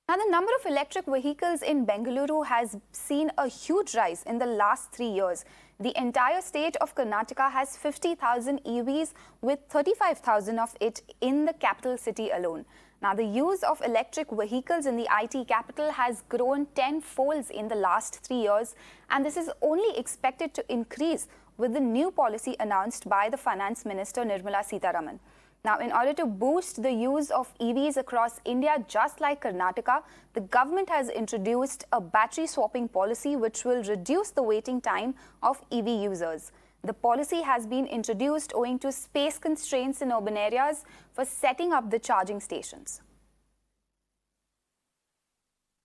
Now, the number of electric vehicles in Bengaluru has seen a huge rise in the last 3 years. The entire state of Karnataka has 50,000 EVs, with 35,000 of it in the capital city alone. Now, the use of electric vehicles in the IT capital has grown tenfolds in the last 3 years, and this is only expected to increase with the new policy announced by the Finance Minister Nirmala Sitharaman. Now, in order to boost the use of EVs across India, just like Karnataka, the government has introduced a battery swapping policy which will reduce the waiting time of EV users. The policy has been introduced owing to space constraints in urban areas for setting up the charging stations.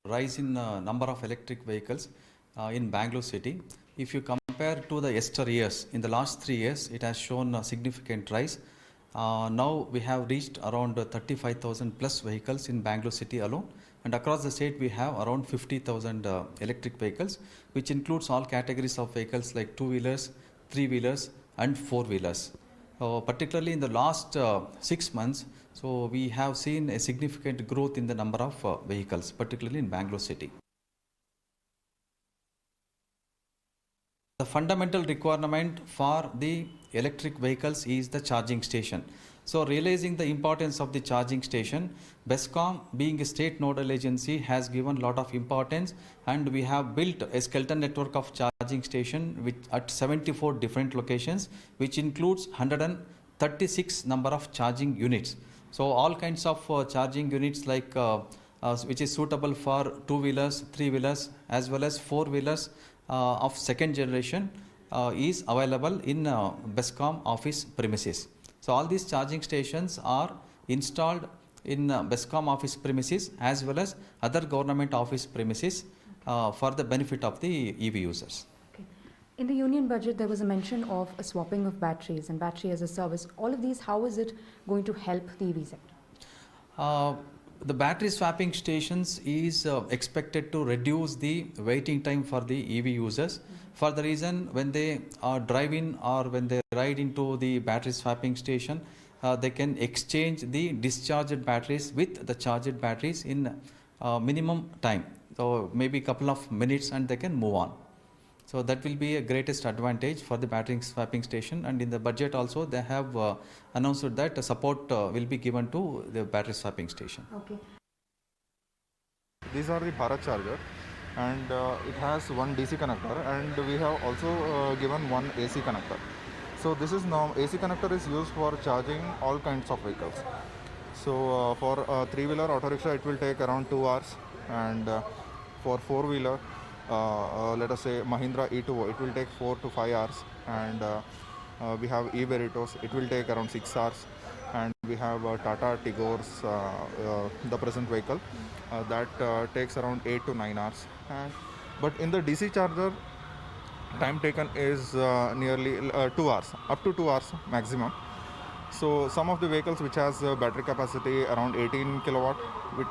Rise in number of electric vehicles in Bangalore city. If you compare to the yester years, in the last 3 years, it has shown a significant rise. Now we have reached around 35,000 plus vehicles in Bangalore city alone, and across the state we have around 50,000 electric vehicles, which includes all categories of vehicles like two-wheelers, three-wheelers and four-wheelers. Particularly in the last 6 months, so we have seen a significant growth in the number of vehicles, particularly in Bangalore city. The fundamental requirement for the electric vehicles is the charging station. So, realizing the importance of the charging station, BESCOM, being a state nodal agency, has given a lot of importance, and we have built a skeleton network of charging station at 74 different locations, which includes 136 number of charging units. So, all kinds of charging units like which is suitable for two-wheelers, three-wheelers as well as four-wheelers of second generation is available in BESCOM office premises. So all these charging stations are installed in BESCOM office premises as well as other government office premises for the benefit of the EV users. Okay. In the union budget, there was a mention of a swapping of batteries and battery as a service. All of these, how is it going to help the EV sector? The battery swapping stations is expected to reduce the waiting time for the EV users. For the reason, when they are driving or when they ride into the battery swapping station, they can exchange the discharged batteries with the charged batteries in minimum time. So maybe a couple of minutes and they can move on. So that will be a greatest advantage for the battery swapping station, and in the budget also they have announced that support will be given to the battery swapping station. Okay. These are the Bharat charger, and it has one DC connector, and we have also given one AC connector. So this is now AC connector is used for charging all kinds of vehicles. So for a three-wheeler auto rickshaw it will take around 2 hours, and for four-wheeler let us say Mahindra E2, it will take 4 to 5 hours, and we have e-Veritos, it will take around 6 hours, and we have Tata Tigors, the present vehicle, that takes around 8 to 9 hours. But in the DC charger, time taken is nearly 2 hours, up to 2 hours maximum. So some of the vehicles which has battery capacity around 18 kilowatt,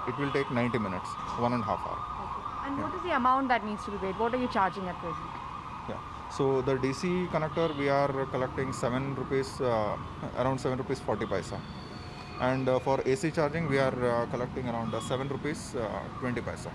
it will take 90 minutes, 1.5 hours. And what is the amount that needs to be paid? What are you charging at present? Yeah. So the DC connector we are collecting 7 rupees, around 7 rupees 40 paisa, and for AC charging we are collecting around 7 rupees 20 paisa.